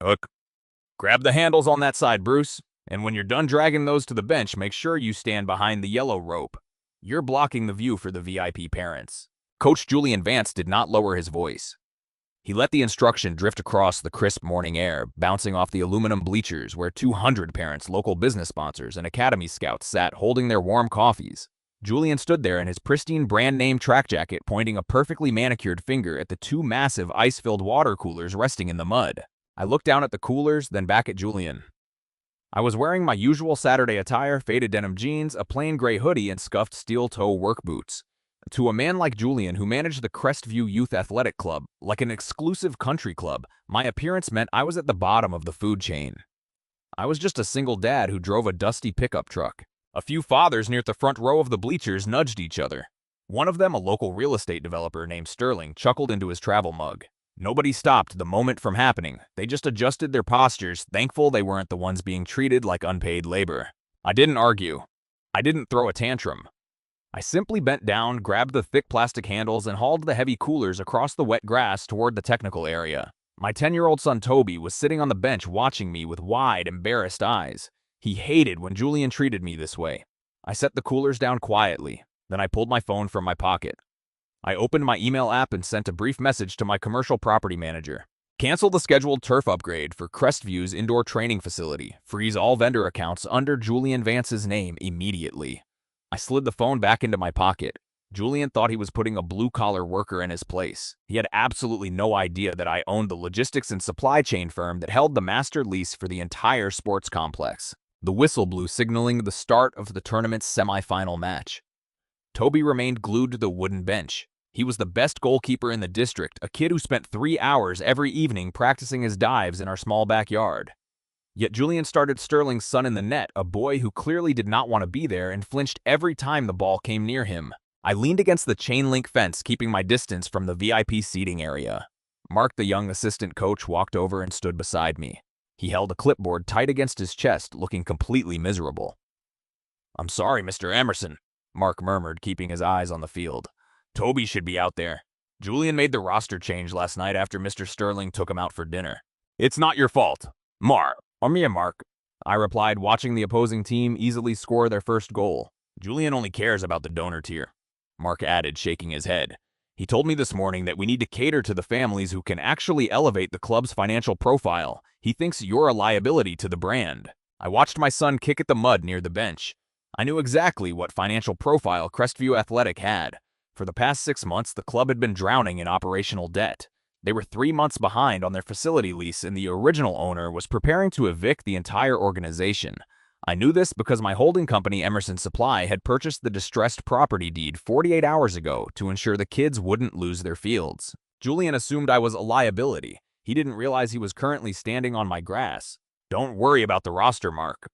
Hook. Grab the handles on that side, Bruce. And when you're done dragging those to the bench, make sure you stand behind the yellow rope. You're blocking the view for the VIP parents. Coach Julian Vance did not lower his voice. He let the instruction drift across the crisp morning air, bouncing off the aluminum bleachers where 200 parents, local business sponsors, and academy scouts sat holding their warm coffees. Julian stood there in his pristine brand-name track jacket, pointing a perfectly manicured finger at the two massive ice-filled water coolers resting in the mud. I looked down at the coolers, then back at Julian. I was wearing my usual Saturday attire, faded denim jeans, a plain gray hoodie, and scuffed steel-toe work boots. To a man like Julian, who managed the Crestview Youth Athletic Club, like an exclusive country club, my appearance meant I was at the bottom of the food chain. I was just a single dad who drove a dusty pickup truck. A few fathers near the front row of the bleachers nudged each other. One of them, a local real estate developer named Sterling, chuckled into his travel mug. Nobody stopped the moment from happening. They just adjusted their postures, thankful they weren't the ones being treated like unpaid labor. I didn't argue. I didn't throw a tantrum. I simply bent down, grabbed the thick plastic handles, and hauled the heavy coolers across the wet grass toward the technical area. My 10-year-old son Toby was sitting on the bench watching me with wide, embarrassed eyes. He hated when Julian treated me this way. I set the coolers down quietly. Then I pulled my phone from my pocket. I opened my email app and sent a brief message to my commercial property manager. Cancel the scheduled turf upgrade for Crestview's indoor training facility. Freeze all vendor accounts under Julian Vance's name immediately. I slid the phone back into my pocket. Julian thought he was putting a blue-collar worker in his place. He had absolutely no idea that I owned the logistics and supply chain firm that held the master lease for the entire sports complex. The whistle blew, signaling the start of the tournament's semifinal match. Toby remained glued to the wooden bench. He was the best goalkeeper in the district, a kid who spent 3 hours every evening practicing his dives in our small backyard. Yet Julian started Sterling's son in the net, a boy who clearly did not want to be there and flinched every time the ball came near him. I leaned against the chain-link fence, keeping my distance from the VIP seating area. Mark, the young assistant coach, walked over and stood beside me. He held a clipboard tight against his chest, looking completely miserable. "I'm sorry, Mr. Emerson," Mark murmured, keeping his eyes on the field. "Toby should be out there. Julian made the roster change last night after Mr. Sterling took him out for dinner." "It's not your fault, Mark." Mark," I replied, watching the opposing team easily score their first goal. "Julian only cares about the donor tier," Mark added, shaking his head. "He told me this morning that we need to cater to the families who can actually elevate the club's financial profile. He thinks you're a liability to the brand." I watched my son kick at the mud near the bench. I knew exactly what financial profile Crestview Athletic had. For the past 6 months, the club had been drowning in operational debt. They were 3 months behind on their facility lease, and the original owner was preparing to evict the entire organization. I knew this because my holding company, Emerson Supply, had purchased the distressed property deed 48 hours ago to ensure the kids wouldn't lose their fields. Julian assumed I was a liability. He didn't realize he was currently standing on my grass. "Don't worry about the roster, Mark,"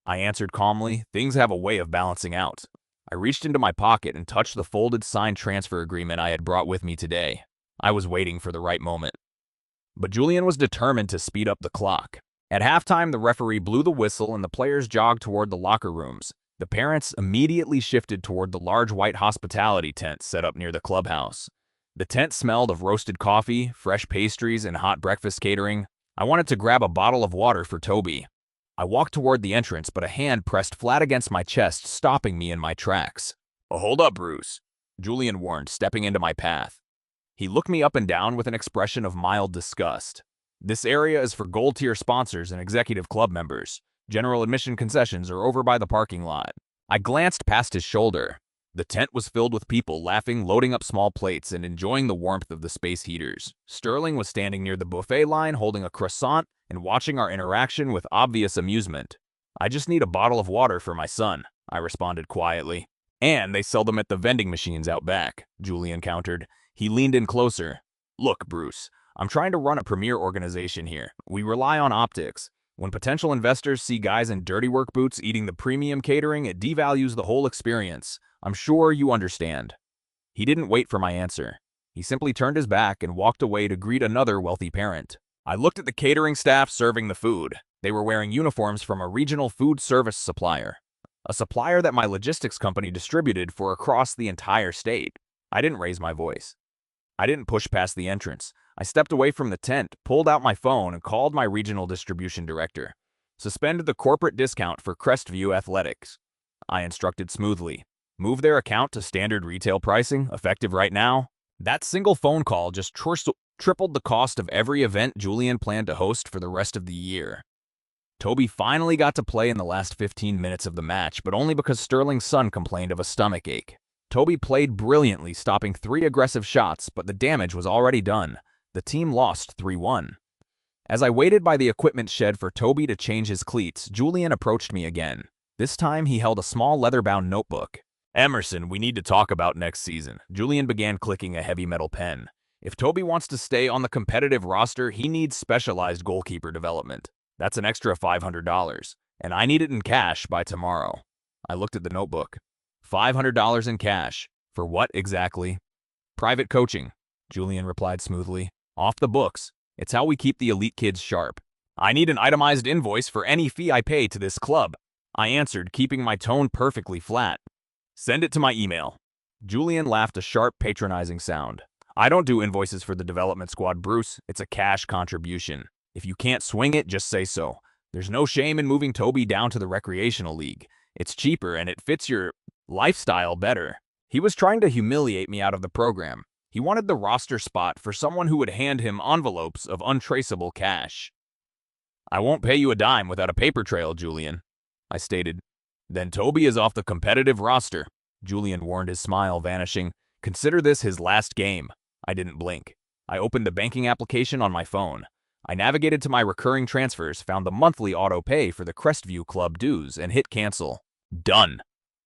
I answered calmly. "Things have a way of balancing out." I reached into my pocket and touched the folded signed transfer agreement I had brought with me today. I was waiting for the right moment. But Julian was determined to speed up the clock. At halftime, the referee blew the whistle and the players jogged toward the locker rooms. The parents immediately shifted toward the large white hospitality tent set up near the clubhouse. The tent smelled of roasted coffee, fresh pastries, and hot breakfast catering. I wanted to grab a bottle of water for Toby. I walked toward the entrance, but a hand pressed flat against my chest, stopping me in my tracks. "Hold up, Bruce," Julian warned, stepping into my path. He looked me up and down with an expression of mild disgust. "This area is for gold-tier sponsors and executive club members. General admission concessions are over by the parking lot." I glanced past his shoulder. The tent was filled with people laughing, loading up small plates, and enjoying the warmth of the space heaters. Sterling was standing near the buffet line holding a croissant and watching our interaction with obvious amusement. "I just need a bottle of water for my son," I responded quietly. "And they sell them at the vending machines out back," Julian countered. He leaned in closer. "Look, Bruce, I'm trying to run a premier organization here. We rely on optics. When potential investors see guys in dirty work boots eating the premium catering, it devalues the whole experience. I'm sure you understand." He didn't wait for my answer. He simply turned his back and walked away to greet another wealthy parent. I looked at the catering staff serving the food. They were wearing uniforms from a regional food service supplier, a supplier that my logistics company distributed for across the entire state. I didn't raise my voice. I didn't push past the entrance. I stepped away from the tent, pulled out my phone, and called my regional distribution director. Suspend the corporate discount for Crestview Athletics, I instructed smoothly. Move their account to standard retail pricing, effective right now. That single phone call just tripled the cost of every event Julian planned to host for the rest of the year. Toby finally got to play in the last 15 minutes of the match, but only because Sterling's son complained of a stomach ache. Toby played brilliantly, stopping 3 aggressive shots, but the damage was already done. The team lost 3-1. As I waited by the equipment shed for Toby to change his cleats, Julian approached me again. This time, he held a small leather-bound notebook. Emerson, we need to talk about next season. Julian began clicking a heavy metal pen. If Toby wants to stay on the competitive roster, he needs specialized goalkeeper development. That's an extra $500, and I need it in cash by tomorrow. I looked at the notebook. $500 in cash. For what exactly? Private coaching, Julian replied smoothly. Off the books. It's how we keep the elite kids sharp. I need an itemized invoice for any fee I pay to this club, I answered, keeping my tone perfectly flat. Send it to my email. Julian laughed a sharp, patronizing sound. I don't do invoices for the development squad, Bruce. It's a cash contribution. If you can't swing it, just say so. There's no shame in moving Toby down to the recreational league. It's cheaper and it fits your lifestyle better. He was trying to humiliate me out of the program. He wanted the roster spot for someone who would hand him envelopes of untraceable cash. I won't pay you a dime without a paper trail, Julian, I stated. Then Toby is off the competitive roster, Julian warned, his smile vanishing. Consider this his last game. I didn't blink. I opened the banking application on my phone. I navigated to my recurring transfers, found the monthly auto pay for the Crestview Club dues, and hit cancel. Done,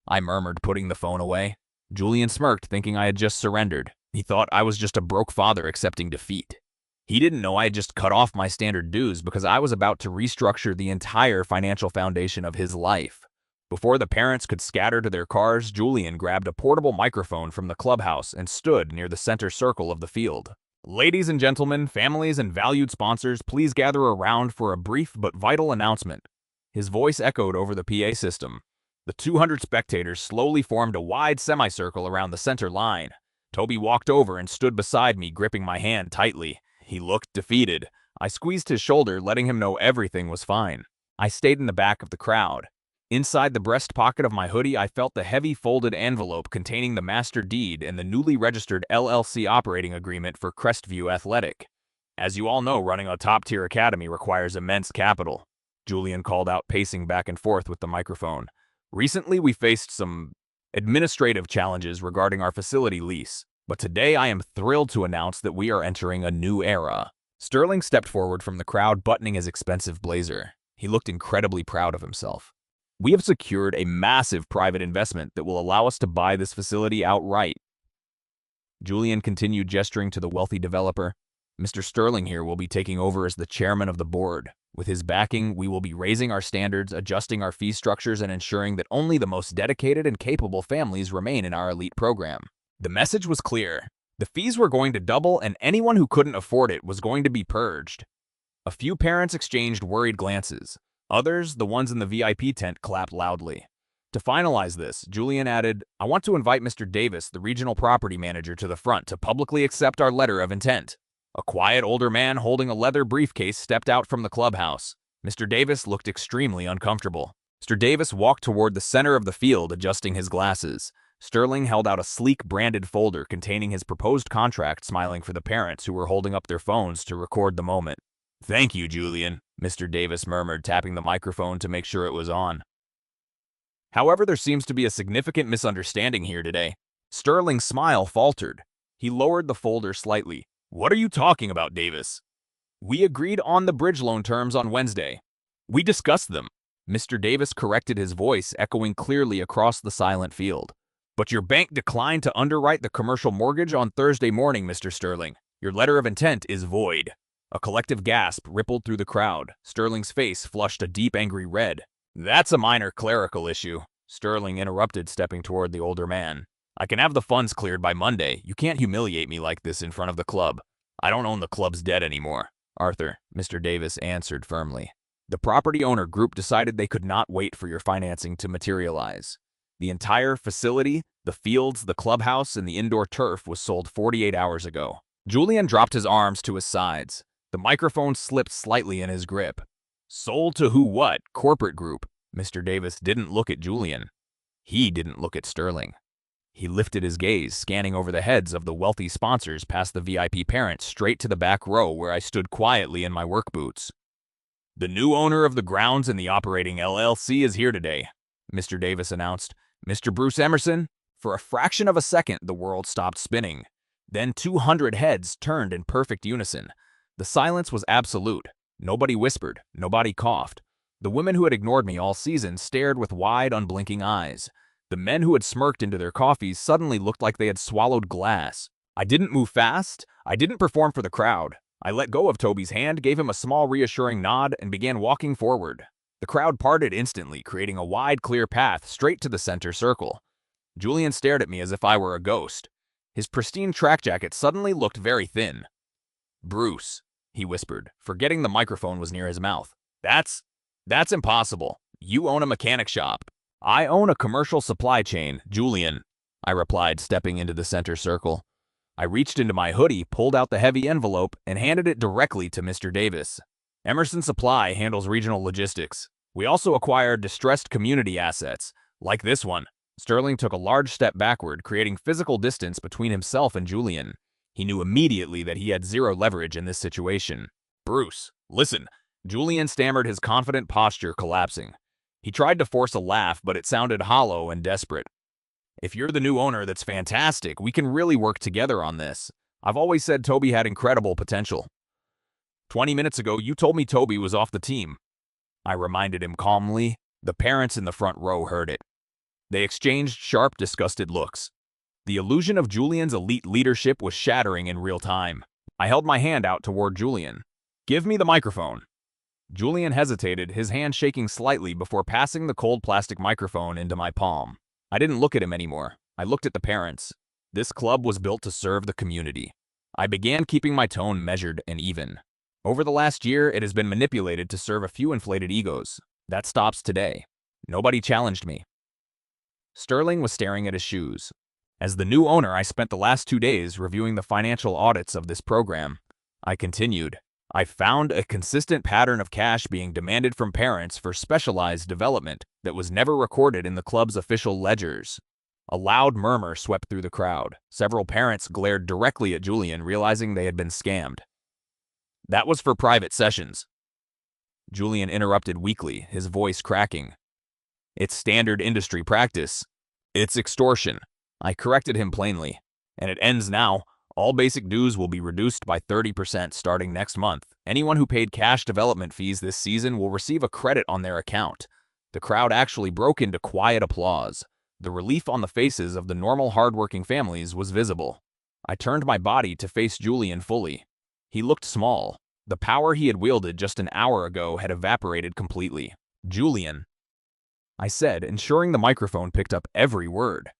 I murmured, putting the phone away. Julian smirked, thinking I had just surrendered. He thought I was just a broke father accepting defeat. He didn't know I had just cut off my standard dues because I was about to restructure the entire financial foundation of his life. Before the parents could scatter to their cars, Julian grabbed a portable microphone from the clubhouse and stood near the center circle of the field. Ladies and gentlemen, families and valued sponsors, please gather around for a brief but vital announcement. His voice echoed over the PA system. The 200 spectators slowly formed a wide semicircle around the center line. Toby walked over and stood beside me, gripping my hand tightly. He looked defeated. I squeezed his shoulder, letting him know everything was fine. I stayed in the back of the crowd. Inside the breast pocket of my hoodie, I felt the heavy folded envelope containing the master deed and the newly registered LLC operating agreement for Crestview Athletic. As you all know, running a top-tier academy requires immense capital, Julian called out, pacing back and forth with the microphone. Recently, we faced some administrative challenges regarding our facility lease, but today I am thrilled to announce that we are entering a new era. Sterling stepped forward from the crowd, buttoning his expensive blazer. He looked incredibly proud of himself. We have secured a massive private investment that will allow us to buy this facility outright. Julian continued, gesturing to the wealthy developer. Mr. Sterling here will be taking over as the chairman of the board. With his backing, we will be raising our standards, adjusting our fee structures, and ensuring that only the most dedicated and capable families remain in our elite program. The message was clear. The fees were going to double, and anyone who couldn't afford it was going to be purged. A few parents exchanged worried glances. Others, the ones in the VIP tent, clapped loudly. To finalize this, Julian added, I want to invite Mr. Davis, the regional property manager, to the front to publicly accept our letter of intent. A quiet older man holding a leather briefcase stepped out from the clubhouse. Mr. Davis looked extremely uncomfortable. Mr. Davis walked toward the center of the field, adjusting his glasses. Sterling held out a sleek branded folder containing his proposed contract, smiling for the parents who were holding up their phones to record the moment. Thank you, Julian, Mr. Davis murmured, tapping the microphone to make sure it was on. However, there seems to be a significant misunderstanding here today. Sterling's smile faltered. He lowered the folder slightly. What are you talking about, Davis? We agreed on the bridge loan terms on Wednesday. We discussed them. Mr. Davis corrected, his voice echoing clearly across the silent field. But your bank declined to underwrite the commercial mortgage on Thursday morning, Mr. Sterling. Your letter of intent is void. A collective gasp rippled through the crowd. Sterling's face flushed a deep, angry red. That's a minor clerical issue, Sterling interrupted, stepping toward the older man. I can have the funds cleared by Monday. You can't humiliate me like this in front of the club. I don't own the club's debt anymore. Arthur, Mr. Davis answered firmly. The property owner group decided they could not wait for your financing to materialize. The entire facility, the fields, the clubhouse, and the indoor turf was sold 48 hours ago. Julian dropped his arms to his sides. The microphone slipped slightly in his grip. Sold to who what? Corporate group. Mr. Davis didn't look at Julian. He didn't look at Sterling. He lifted his gaze, scanning over the heads of the wealthy sponsors past the VIP parents straight to the back row where I stood quietly in my work boots. The new owner of the grounds and the operating LLC is here today, Mr. Davis announced. Mr. Bruce Emerson? For a fraction of a second, the world stopped spinning. Then 200 heads turned in perfect unison. The silence was absolute. Nobody whispered. Nobody coughed. The women who had ignored me all season stared with wide, unblinking eyes. The men who had smirked into their coffees suddenly looked like they had swallowed glass. I didn't move fast. I didn't perform for the crowd. I let go of Toby's hand, gave him a small reassuring nod, and began walking forward. The crowd parted instantly, creating a wide, clear path straight to the center circle. Julian stared at me as if I were a ghost. His pristine track jacket suddenly looked very thin. "Bruce," he whispered, forgetting the microphone was near his mouth. That's impossible. You own a mechanic shop. I own a commercial supply chain, Julian," I replied, stepping into the center circle. I reached into my hoodie, pulled out the heavy envelope, and handed it directly to Mr. Davis. "Emerson Supply handles regional logistics. We also acquire distressed community assets, like this one." Sterling took a large step backward, creating physical distance between himself and Julian. He knew immediately that he had zero leverage in this situation. "Bruce, listen." Julian stammered, his confident posture collapsing. He tried to force a laugh, but it sounded hollow and desperate. "If you're the new owner, that's fantastic. We can really work together on this. I've always said Toby had incredible potential." 20 minutes ago, you told me Toby was off the team," I reminded him calmly. The parents in the front row heard it. They exchanged sharp, disgusted looks. The illusion of Julian's elite leadership was shattering in real time. I held my hand out toward Julian. "Give me the microphone." Julian hesitated, his hand shaking slightly before passing the cold plastic microphone into my palm. I didn't look at him anymore. I looked at the parents. This club was built to serve the community. I began keeping my tone measured and even. Over the last year, it has been manipulated to serve a few inflated egos. That stops today. Nobody challenged me. Sterling was staring at his shoes. As the new owner, I spent the last 2 days reviewing the financial audits of this program. I continued. I found a consistent pattern of cash being demanded from parents for specialized development that was never recorded in the club's official ledgers. A loud murmur swept through the crowd. Several parents glared directly at Julian, realizing they had been scammed. "That was for private sessions," Julian interrupted weakly, his voice cracking. "It's standard industry practice. It's extortion." I corrected him plainly. "And it ends now. All basic dues will be reduced by 30% starting next month. Anyone who paid cash development fees this season will receive a credit on their account." The crowd actually broke into quiet applause. The relief on the faces of the normal, hardworking families was visible. I turned my body to face Julian fully. He looked small. The power he had wielded just an hour ago had evaporated completely. "Julian," I said, ensuring the microphone picked up every word.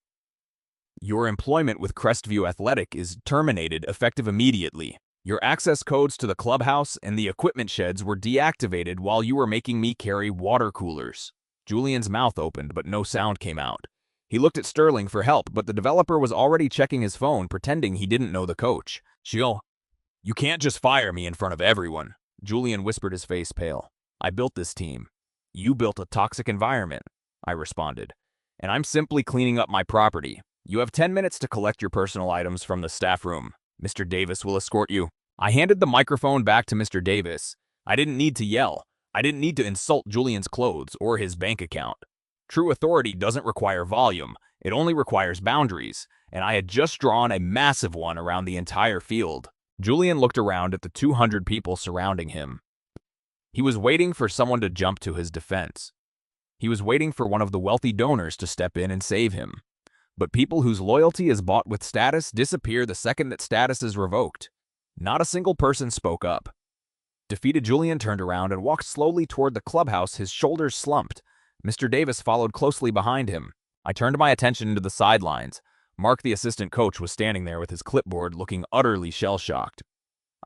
"Your employment with Crestview Athletic is terminated effective immediately. Your access codes to the clubhouse and the equipment sheds were deactivated while you were making me carry water coolers." Julian's mouth opened, but no sound came out. He looked at Sterling for help, but the developer was already checking his phone, pretending he didn't know the coach. "Jill, you can't just fire me in front of everyone." Julian whispered, his face pale. "I built this team. You built a toxic environment," I responded. "And I'm simply cleaning up my property. You have 10 minutes to collect your personal items from the staff room. Mr. Davis will escort you." I handed the microphone back to Mr. Davis. I didn't need to yell. I didn't need to insult Julian's clothes or his bank account. True authority doesn't require volume. It only requires boundaries, and I had just drawn a massive one around the entire field. Julian looked around at the 200 people surrounding him. He was waiting for someone to jump to his defense. He was waiting for one of the wealthy donors to step in and save him. But people whose loyalty is bought with status disappear the second that status is revoked. Not a single person spoke up. Defeated Julian turned around and walked slowly toward the clubhouse, his shoulders slumped. Mr. Davis followed closely behind him. I turned my attention to the sidelines. Mark, the assistant coach, was standing there with his clipboard, looking utterly shell-shocked.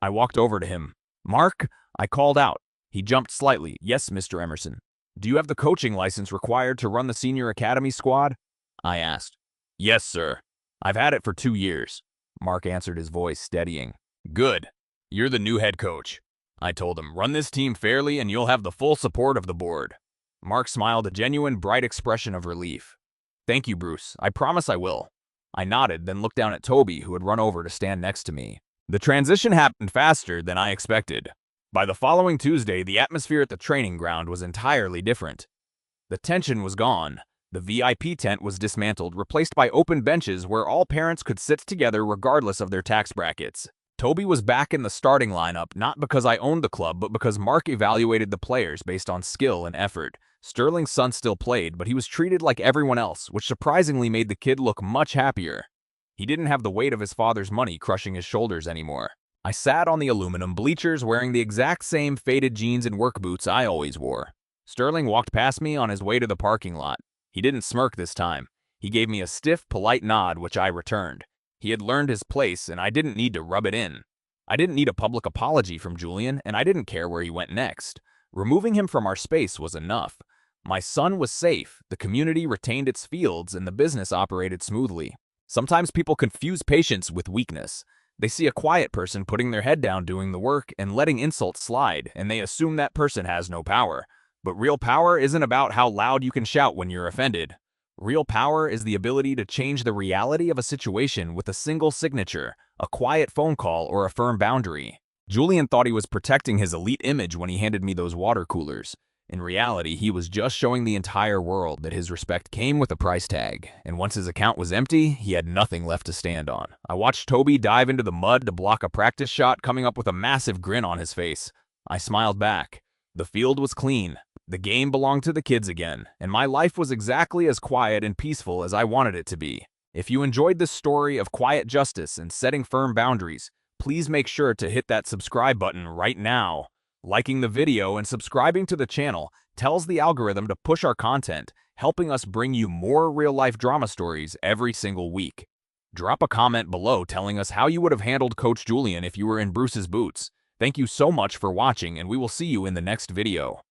I walked over to him. "Mark," I called out. He jumped slightly. "Yes, Mr. Emerson." "Do you have the coaching license required to run the senior academy squad?" I asked. "Yes, sir. I've had it for 2 years," Mark answered, his voice steadying. Good. You're the new head coach. I told him, run this team fairly and you'll have the full support of the board. Mark smiled, a genuine, bright expression of relief. Thank you, Bruce. I promise I will. I nodded, then looked down at Toby, who had run over to stand next to me. The transition happened faster than I expected. By the following Tuesday, the atmosphere at the training ground was entirely different. The tension was gone. The VIP tent was dismantled, replaced by open benches where all parents could sit together regardless of their tax brackets. Toby was back in the starting lineup, not because I owned the club, but because Mark evaluated the players based on skill and effort. Sterling's son still played, but he was treated like everyone else, which surprisingly made the kid look much happier. He didn't have the weight of his father's money crushing his shoulders anymore. I sat on the aluminum bleachers wearing the exact same faded jeans and work boots I always wore. Sterling walked past me on his way to the parking lot. He didn't smirk this time. He gave me a stiff, polite nod, which I returned. He had learned his place, and I didn't need to rub it in. I didn't need a public apology from Julian, and I didn't care where he went next. Removing him from our space was enough. My son was safe, the community retained its fields, and the business operated smoothly. Sometimes people confuse patience with weakness. They see a quiet person putting their head down doing the work and letting insults slide, and they assume that person has no power. But real power isn't about how loud you can shout when you're offended. Real power is the ability to change the reality of a situation with a single signature, a quiet phone call, or a firm boundary. Julian thought he was protecting his elite image when he handed me those water coolers. In reality, he was just showing the entire world that his respect came with a price tag, and once his account was empty, he had nothing left to stand on. I watched Toby dive into the mud to block a practice shot, coming up with a massive grin on his face. I smiled back. The field was clean. The game belonged to the kids again, and my life was exactly as quiet and peaceful as I wanted it to be. If you enjoyed this story of quiet justice and setting firm boundaries, please make sure to hit that subscribe button right now. Liking the video and subscribing to the channel tells the algorithm to push our content, helping us bring you more real-life drama stories every single week. Drop a comment below telling us how you would have handled Coach Julian if you were in Bruce's boots. Thank you so much for watching, and we will see you in the next video.